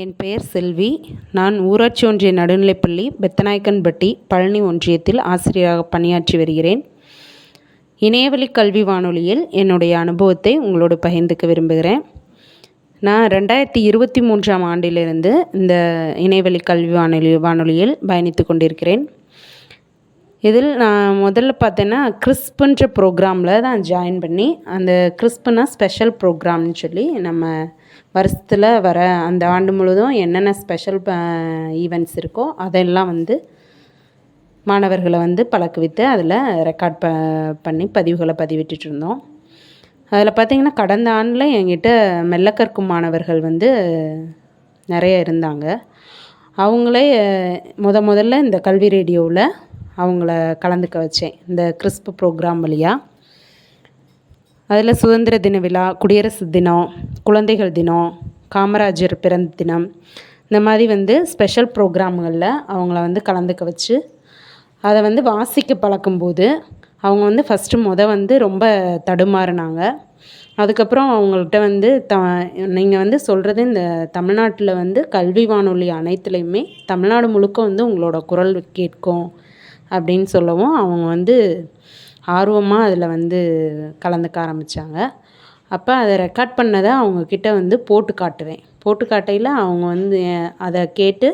என் பெயர் செல்வி. நான் ஊராட்சி ஒன்றிய நடுநிலைப்பள்ளி பெத்தநாயக்கன்பட்டி பழனி ஒன்றியத்தில் ஆசிரியராக பணியாற்றி வருகிறேன். இணையவழி கல்வி வானொலியில் என்னுடைய அனுபவத்தை உங்களோடு பகிர்ந்துக்க விரும்புகிறேன். நான் 2023ஆம் ஆண்டிலிருந்து இந்த இணையவழி கல்வி வானொலியில் பயணித்து கொண்டிருக்கிறேன். இதில் நான் முதல்ல பார்த்தேன்னா கிறிஸ்புன்ற ப்ரோக்ராமில் தான் ஜாயின் பண்ணி, அந்த கிறிஸ்புனா ஸ்பெஷல் ப்ரோக்ராம்னு சொல்லி நம்ம வருஷத்தில் வர அந்த ஆண்டு முழுவதும் என்னென்ன ஸ்பெஷல் ஈவெண்ட்ஸ் இருக்கோ அதெல்லாம் மாணவர்களை பழக்குவித்து அதில் ரெக்கார்ட் பண்ணி பதிவுகளை பதிவிட்டுட்டு இருந்தோம். அதில் பார்த்திங்கன்னா கடந்த ஆண்டில் என்கிட்ட மெல்ல கற்கும் மாணவர்கள் நிறைய இருந்தாங்க. அவங்களே முதல்ல இந்த கல்வி ரேடியோவில் அவங்கள கலந்துக்க வச்சேன், இந்த கிறிஸ்பு ப்ரோக்ராம் வழியாக. அதில் சுதந்திர தின விழா, குடியரசு தினம், குழந்தைகள் தினம், காமராஜர் பிறந்த தினம், இந்த மாதிரி ஸ்பெஷல் ப்ரோக்ராம்களில் அவங்கள கலந்துக்க வச்சு அதை வாசிக்க பழக்கும்போது அவங்க ஃபஸ்ட்டு ரொம்ப தடுமாறினாங்க. அதுக்கப்புறம் அவங்கள்ட்ட நீங்கள் சொல்கிறது இந்த தமிழ்நாட்டில் கல்வி வானொலி அனைத்துலேயுமே தமிழ்நாடு முழுக்க உங்களோட குரல் கேட்கும் அப்படின்னு சொல்லவும் அவங்க ஆர்வமாக அதில் கலந்துக்க ஆரம்பித்தாங்க. அப்போ அதை ரெக்கார்ட் பண்ணதை அவங்கக்கிட்ட போட்டு காட்டுவேன். போட்டு காட்டையில் அவங்க அதை கேட்டு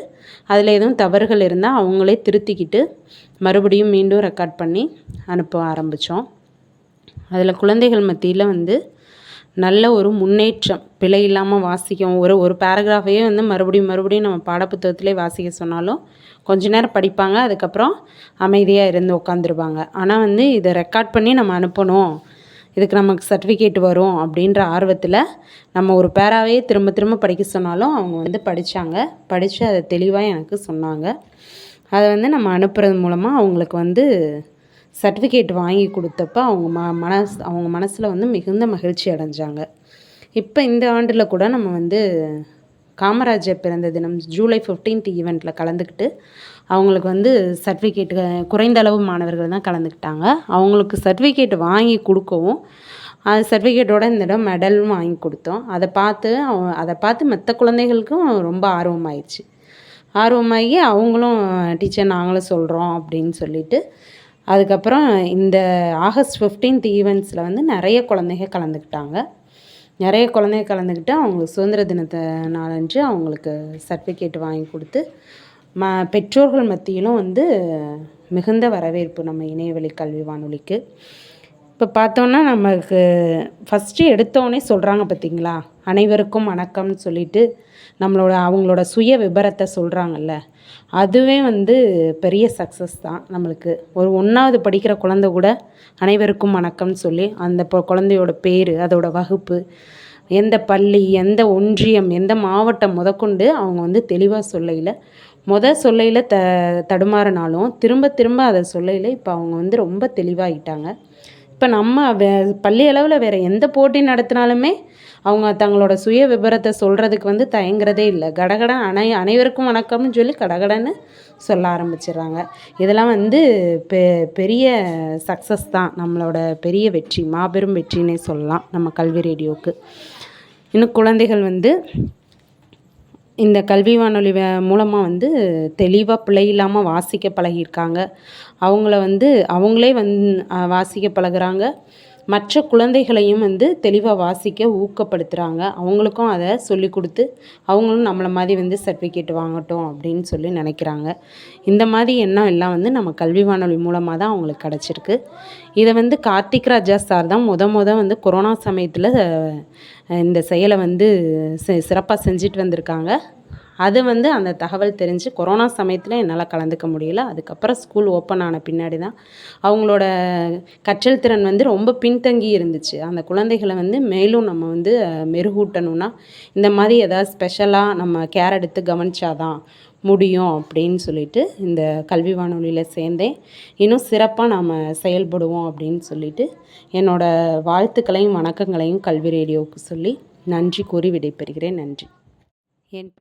அதில் எதுவும் தவறுகள் இருந்தால் அவங்களே திருத்திக்கிட்டு மறுபடியும் மீண்டும் ரெக்கார்ட் பண்ணி அனுப்ப ஆரம்பித்தோம். அதில் குழந்தைகள் மத்தியில் நல்ல ஒரு முன்னேற்றம், பிழை இல்லாமல் வாசிக்கும். ஒரு பேராகிராஃபையே மறுபடியும் நம்ம பாடப்புத்தகத்திலே வாசிக்க சொன்னாலும் கொஞ்ச நேரம் படிப்பாங்க, அதுக்கப்புறம் அமைதியாக இருந்து உட்காந்துருவாங்க. ஆனால் இதை ரெக்கார்ட் பண்ணி நம்ம அனுப்பணும், இதுக்கு நமக்கு சர்டிஃபிகேட் வரும் அப்படின்ற ஆர்வத்தில் நம்ம ஒரு பேராவே திரும்ப படிக்க சொன்னாலும் அவங்க படித்தாங்க. படித்து அதை தெளிவாக எனக்கு சொன்னாங்க. அதை நம்ம அனுப்புறது மூலமாக அவங்களுக்கு சர்டிஃபிகேட் வாங்கி கொடுத்தப்ப அவங்க மனசில் மிகுந்த மகிழ்ச்சி அடைஞ்சாங்க. இப்போ இந்த ஆண்டில் கூட நம்ம காமராஜர் பிறந்த தினம் ஜூலை 15th ஈவெண்ட்டில் கலந்துக்கிட்டு அவங்களுக்கு சர்டிஃபிகேட் குறைந்த அளவு மாணவர்கள் தான் கலந்துக்கிட்டாங்க. அவங்களுக்கு சர்டிஃபிகேட் வாங்கி கொடுக்கவும் அது சர்டிஃபிகேட்டோட இந்த இடம் மெடலும் வாங்கி கொடுத்தோம். அதை பார்த்து மற்ற குழந்தைகளுக்கும் ரொம்ப ஆர்வமாகி அவங்களும் டீச்சர் நாங்களும் சொல்கிறோம் அப்படின்னு சொல்லிட்டு அதுக்கப்புறம் இந்த ஆகஸ்ட் 15th ஈவெண்ட்ஸில் நிறைய குழந்தைங்க கலந்துக்கிட்டாங்க. நிறைய குழந்தைங்க கலந்துக்கிட்டு அவங்களுக்கு சுதந்திர தினத்தை நாளன்று அவங்களுக்கு சர்டிஃபிகேட் வாங்கி கொடுத்து பெற்றோர்கள் மத்தியிலும் மிகுந்த வரவேற்பு நம்ம இணையவழி கல்வி வானொலிக்கு. இப்போ பார்த்தோன்னா நமக்கு ஃபஸ்ட்டு எடுத்தோடனே சொல்கிறாங்க பார்த்திங்களா, அனைவருக்கும் வணக்கம்னு சொல்லிட்டு அவங்களோட சுய விபரத்தை சொல்கிறாங்கல்ல, அதுவே பெரிய சக்ஸஸ் தான் நம்மளுக்கு. ஒரு 1வது படிக்கிற குழந்தை கூட அனைவருக்கும் வணக்கம்னு சொல்லி அந்த குழந்தையோட பேர், அதோட வகுப்பு, எந்த பள்ளி, எந்த ஒன்றியம், எந்த மாவட்டம் முதற்கொண்டு அவங்க தெளிவாக சொல்லையில் தடுமாறினாலும் திரும்ப அதை சொல்லையில் இப்போ அவங்க ரொம்ப தெளிவாகிட்டாங்க. இப்போ நம்ம பள்ளி அளவில் வேறு எந்த போட்டி நடத்தினாலுமே அவங்க தங்களோட சுய விபரத்தை சொல்கிறதுக்கு தயங்குறதே இல்லை. கடகடன் அனைவருக்கும் வணக்கம்னு சொல்லி கடகடன்னு சொல்ல ஆரம்பிச்சிடுறாங்க. இதெல்லாம் பெரிய சக்ஸஸ் தான், நம்மளோட பெரிய வெற்றி, மாபெரும் வெற்றினே சொல்லலாம் நம்ம கல்வி ரேடியோவுக்கு. இன்னும் குழந்தைகள் இந்த கல்வி வானொலி மூலமாக தெளிவாக பிழை இல்லாமல் வாசிக்க பழகியிருக்காங்க. அவங்கள அவங்களே வாசிக்க பழகுறாங்க. மற்ற குழந்தைகளையும் தெளிவாக வாசிக்க ஊக்கப்படுத்துகிறாங்க. அவங்களுக்கும் அதை சொல்லி கொடுத்து அவங்களும் நம்மளை மாதிரி சர்டிஃபிகேட் வாங்கட்டும் அப்படின்னு சொல்லி நினைக்கிறாங்க. இந்த மாதிரி எண்ணம் எல்லாம் நம்ம கல்வி வானொலி மூலமாக தான் அவங்களுக்கு கிடச்சிருக்கு. இதை கார்த்திக் ராஜா சார் தான் முத கொரோனா சமயத்தில் இந்த செயலை சிறப்பாக செஞ்சுட்டு வந்திருக்காங்க. அது அந்த தகவல் தெரிஞ்சு கொரோனா சமயத்தில் என்னால் கலந்துக்க முடியல. அதுக்கப்புறம் ஸ்கூல் ஓப்பன் ஆன பின்னாடி தான் அவங்களோட கற்றல் திறன் ரொம்ப பின்தங்கி இருந்துச்சு. அந்த குழந்தைகளை மேலும் நம்ம மெருகூட்டணும்னா இந்த மாதிரி ஏதாவது ஸ்பெஷலாக நம்ம கேர் எடுத்து கவனிச்சாதான் முடியும் அப்படின்னு சொல்லிட்டு இந்த கல்வி வானொலியில் சேர்ந்தேன். இன்னும் சிறப்பாக நாம் செயல்படுவோம் அப்படின்னு சொல்லிட்டு என்னோடய வாழ்த்துக்களையும் வணக்கங்களையும் கல்வி ரேடியோவுக்கு சொல்லி நன்றி கூறி விடைபெறுகிறேன். நன்றி. என்